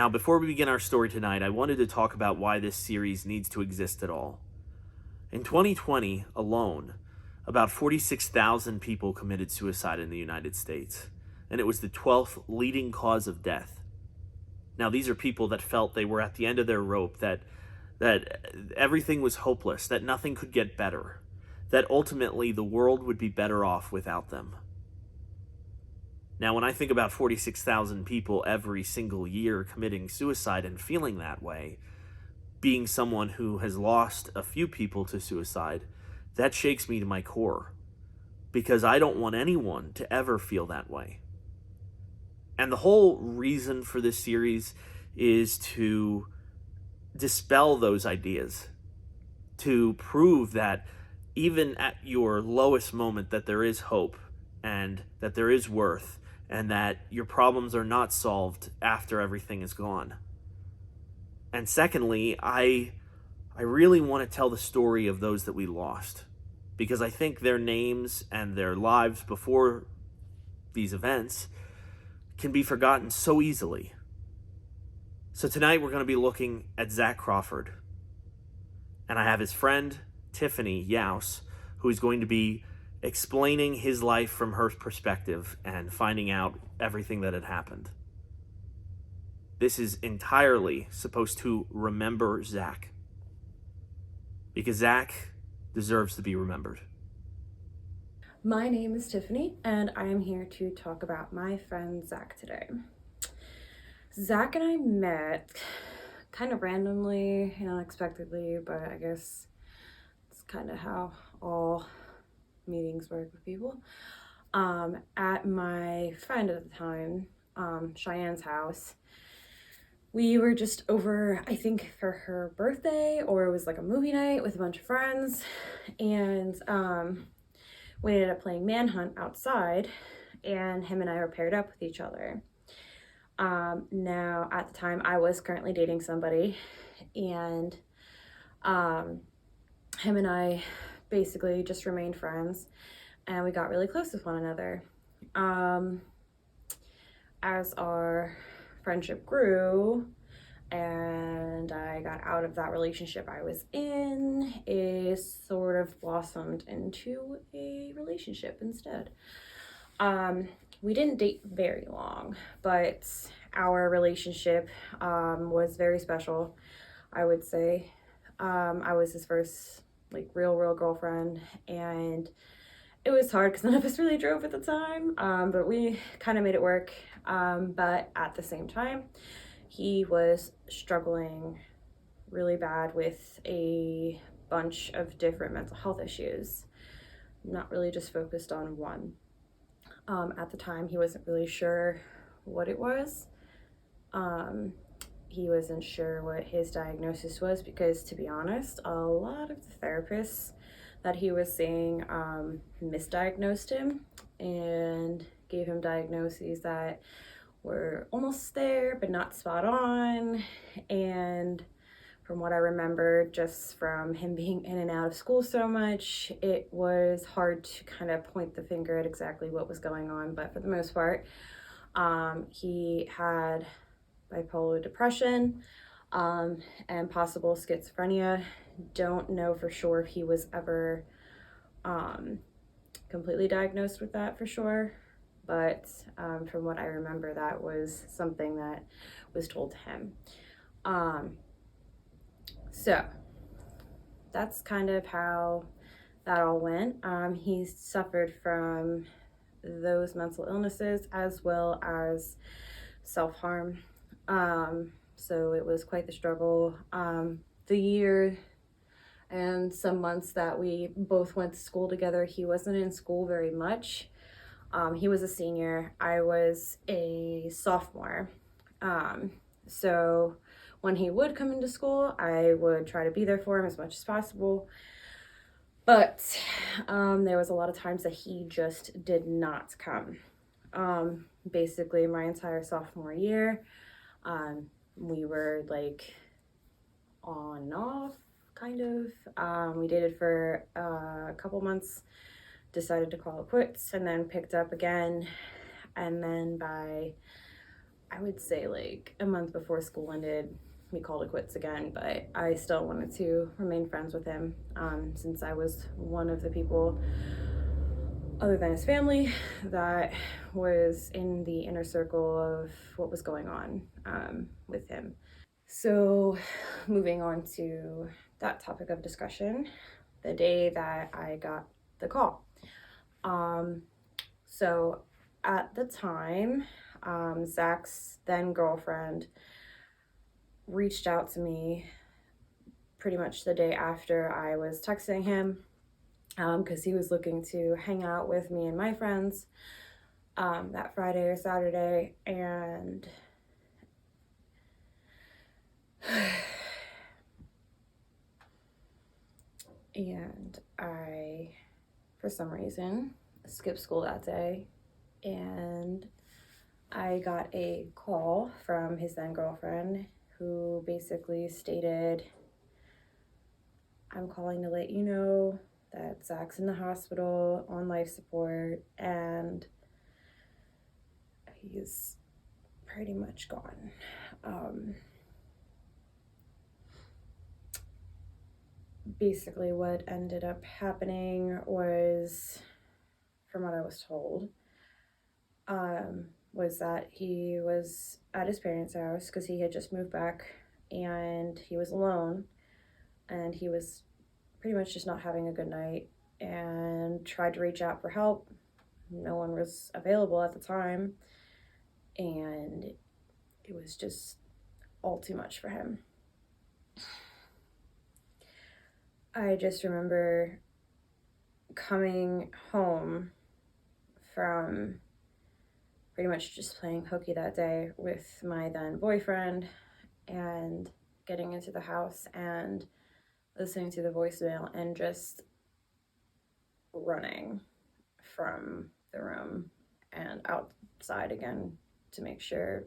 Now, before we begin our story tonight, I wanted to talk about why this series needs to exist at all. In 2020 alone, about 46,000 people committed suicide in the United States, and it was the 12th leading cause of death. Now, these are people that felt they were at the end of their rope, that everything was hopeless, that nothing could get better, that ultimately the world would be better off without them. Now, when I think about 46,000 people every single year committing suicide and feeling that way, being someone who has lost a few people to suicide, that shakes me to my core, because I don't want anyone to ever feel that way. And the whole reason for this series is to dispel those ideas, to prove that even at your lowest moment that there is hope and that there is worth, and that your problems are not solved after everything is gone. And secondly, I really want to tell the story of those that we lost, because I think their names and their lives before these events can be forgotten so easily. So tonight we're going to be looking at Zac Crawford, and I have his friend Tiffany Yaus, who is going to be explaining his life from her perspective and finding out everything that had happened. This is entirely supposed to remember Zac, because Zac deserves to be remembered. My name is Tiffany, and I am here to talk about my friend Zac today. Zac and I met kind of randomly and unexpectedly, but I guess it's kind of how all meetings work with people. At my friend at the time, Cheyenne's house. We were just over, I think, for her birthday, or it was like a movie night with a bunch of friends, and we ended up playing Manhunt outside, and him and I were paired up with each other. Now, at the time, I was currently dating somebody, and him and I basically just remained friends, and we got really close with one another. As our friendship grew and I got out of that relationship I was in, it sort of blossomed into a relationship instead. We didn't date very long, but our relationship was very special, I would say. I was his first real girlfriend, and it was hard because none of us really drove at the time, but we kind of made it work. But at the same time, he was struggling really bad with a bunch of different mental health issues, not really just focused on one. At the time, he wasn't really sure what it was. He wasn't sure what his diagnosis was because, to be honest, a lot of the therapists that he was seeing misdiagnosed him and gave him diagnoses that were almost there but not spot on. And from what I remember, just from him being in and out of school so much, it was hard to kind of point the finger at exactly what was going on. But for the most part, he had bipolar depression and possible schizophrenia. Don't know for sure if he was ever completely diagnosed with that for sure, but from what I remember, that was something that was told to him. So that's kind of how that all went. He suffered from those mental illnesses as well as self-harm. So it was quite the struggle. The year and some months that we both went to school together, he wasn't in school very much. He was a senior, I was a sophomore. So when he would come into school, I would try to be there for him as much as possible. But there was a lot of times that he just did not come. Basically my entire sophomore year, we were on and off, kind of. We dated for a couple months, decided to call it quits, and then picked up again. And then by, I would say like a month before school ended, we called it quits again, but I still wanted to remain friends with him, since I was one of the people, other than his family, that was in the inner circle of what was going on with him. So, moving on to that topic of discussion, the day that I got the call. So, at the time, Zach's then girlfriend reached out to me pretty much the day after I was texting him, because he was looking to hang out with me and my friends that Friday or Saturday, and I, for some reason, skipped school that day, and I got a call from his then girlfriend who basically stated, "I'm calling to let you know that Zach's in the hospital on life support and he's pretty much gone." Basically, what ended up happening was, from what I was told, was that he was at his parents' house because he had just moved back and he was alone, and he was pretty much just not having a good night and tried to reach out for help. No one was available at the time, and it was just all too much for him. I just remember coming home from pretty much just playing hooky that day with my then boyfriend and getting into the house and listening to the voicemail and just running from the room and outside again to make sure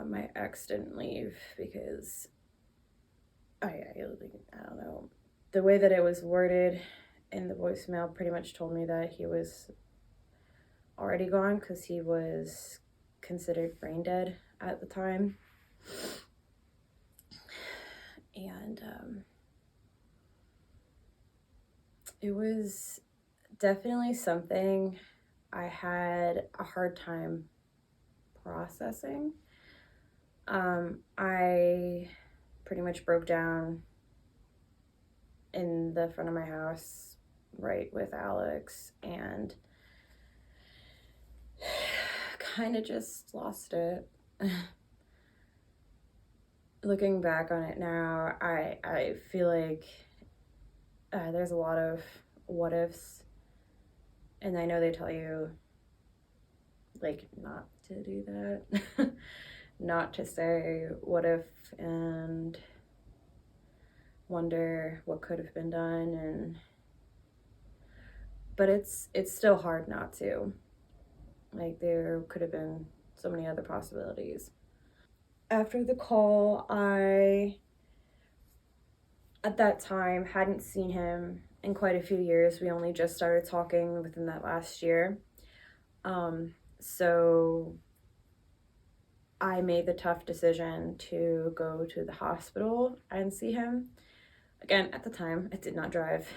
my ex didn't leave, because I don't know, the way that it was worded in the voicemail pretty much told me that he was already gone because he was considered brain dead at the time. And it was definitely something I had a hard time processing. I pretty much broke down in the front of my house right with Alex and kind of just lost it. Looking back on it now, I feel like there's a lot of what ifs, and I know they tell you like not to do that, not to say what if and wonder what could have been done, but it's still hard not to. Like, there could have been so many other possibilities. After the call, I, at that time, hadn't seen him in quite a few years. We only just started talking within that last year. So I made the tough decision to go to the hospital and see him. Again, at the time, I did not drive,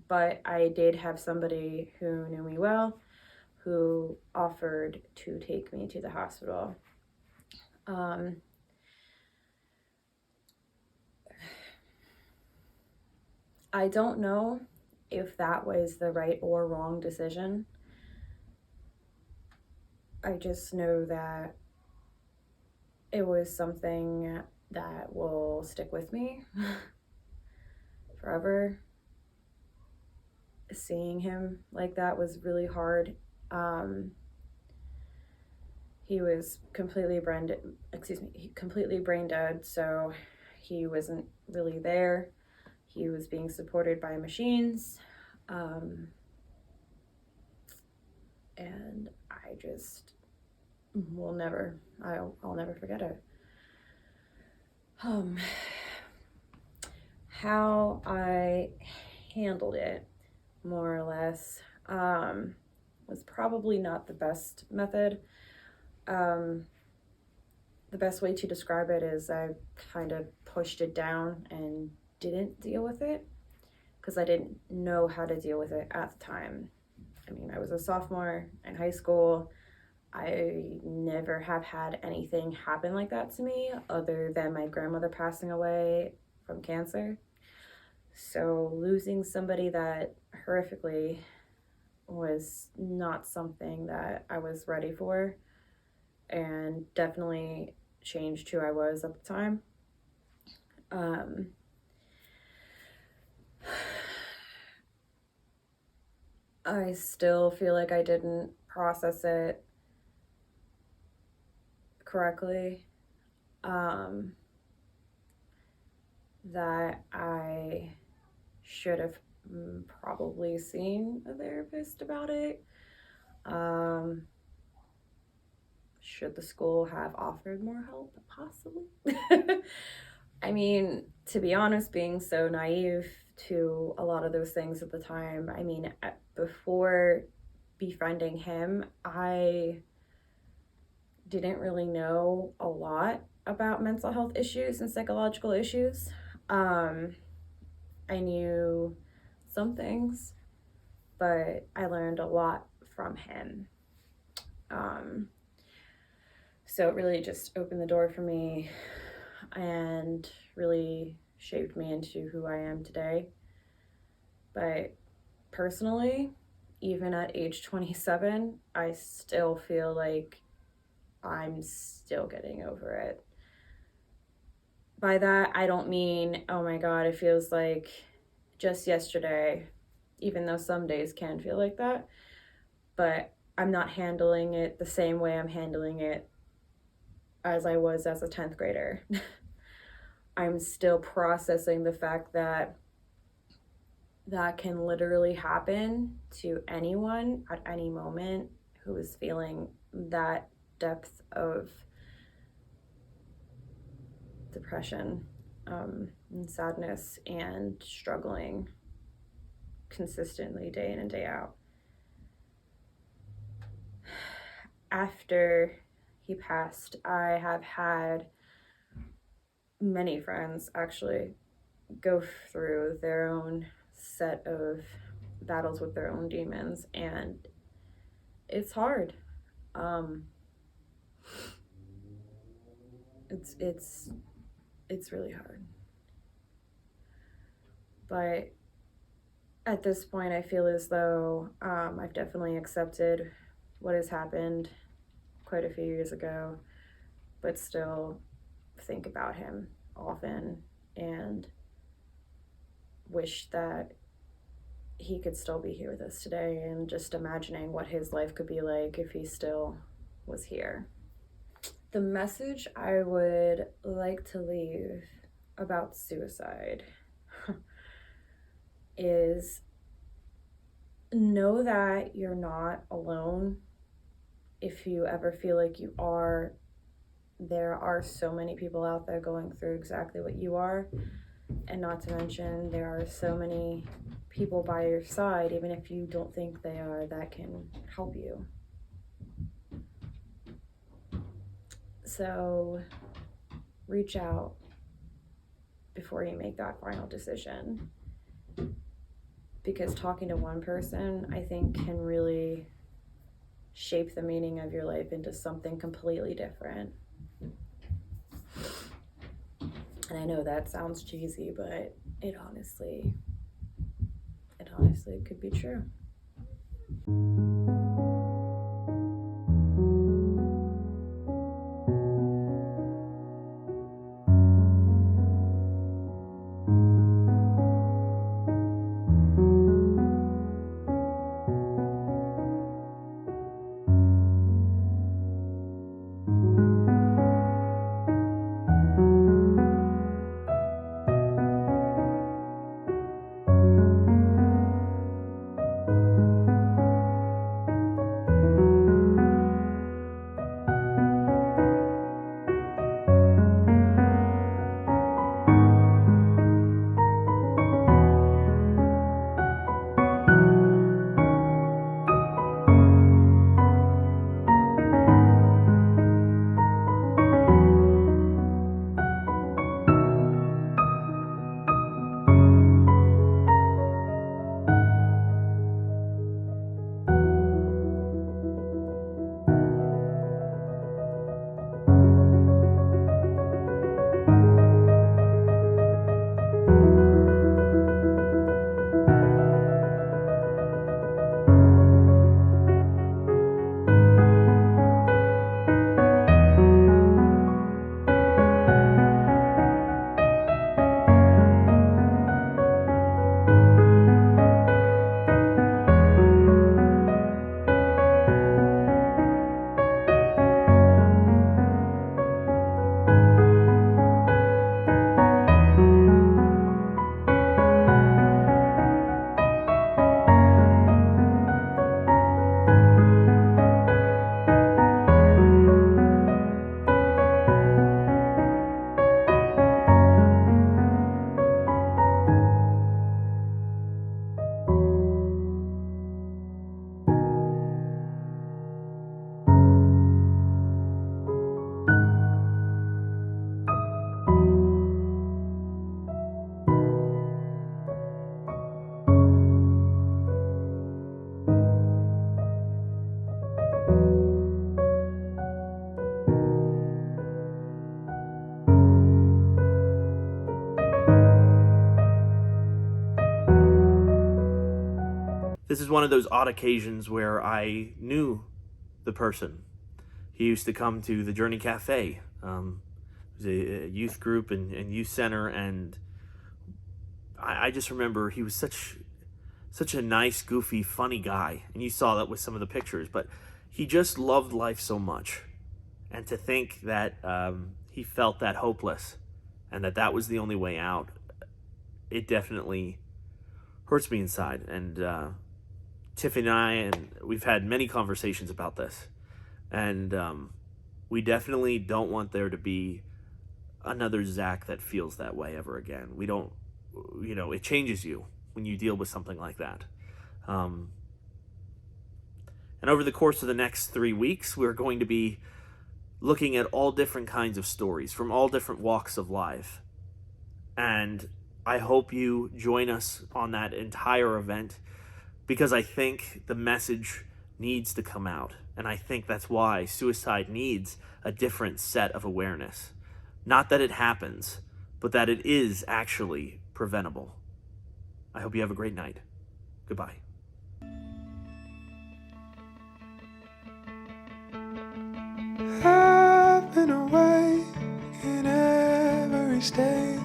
but I did have somebody who knew me well who offered to take me to the hospital. I don't know if that was the right or wrong decision. I just know that it was something that will stick with me forever. Seeing him like that was really hard. He was completely brain dead, so he wasn't really there. He was being supported by machines, and I just will never, I'll never forget it. How I handled it, more or less, was probably not the best method. The best way to describe it is I kind of pushed it down and didn't deal with it because I didn't know how to deal with it at the time. I mean, I was a sophomore in high school. I never have had anything happen like that to me other than my grandmother passing away from cancer. So losing somebody that horrifically was not something that I was ready for, and definitely changed who I was at the time. I still feel like I didn't process it correctly. That I should have probably seen a therapist about it. Should the school have offered more help? Possibly. I mean, to be honest, being so naive to a lot of those things at the time, I mean, before befriending him, I didn't really know a lot about mental health issues and psychological issues. I knew some things, but I learned a lot from him. So it really just opened the door for me and really shaped me into who I am today. But personally, even at age 27, I still feel like I'm still getting over it. By that, I don't mean, oh my God, it feels like just yesterday, even though some days can feel like that. But I'm not handling it the same way I'm handling it as I was as a 10th grader. I'm still processing the fact that that can literally happen to anyone at any moment who is feeling that depth of depression, and sadness, and struggling consistently day in and day out. After he passed, I have had many friends actually go through their own set of battles with their own demons, and it's hard. It's really hard. But at this point, I feel as though I've definitely accepted what has happened quite a few years ago, but still think about him often and wish that he could still be here with us today, and just imagining what his life could be like if he still was here. The message I would like to leave about suicide is know that you're not alone. If you ever feel like you are, there are so many people out there going through exactly what you are. And not to mention, there are so many people by your side, even if you don't think they are, that can help you. So reach out before you make that final decision. Because talking to one person, I think, can really shape the meaning of your life into something completely different. And I know that sounds cheesy, but it honestly could be true. This is one of those odd occasions where I knew the person. He used to come to the Journey Cafe. It was a youth group and youth center, and I just remember he was such a nice, goofy, funny guy. And you saw that with some of the pictures, but he just loved life so much. And to think that he felt that hopeless and that was the only way out, it definitely hurts me inside. And Tiffany and I, and we've had many conversations about this. And we definitely don't want there to be another Zac that feels that way ever again. We don't, it changes you when you deal with something like that. And over the course of the next 3 weeks, we're going to be looking at all different kinds of stories from all different walks of life. And I hope you join us on that entire event, because I think the message needs to come out. And I think that's why suicide needs a different set of awareness. Not that it happens, but that it is actually preventable. I hope you have a great night. Goodbye. I've been away in every state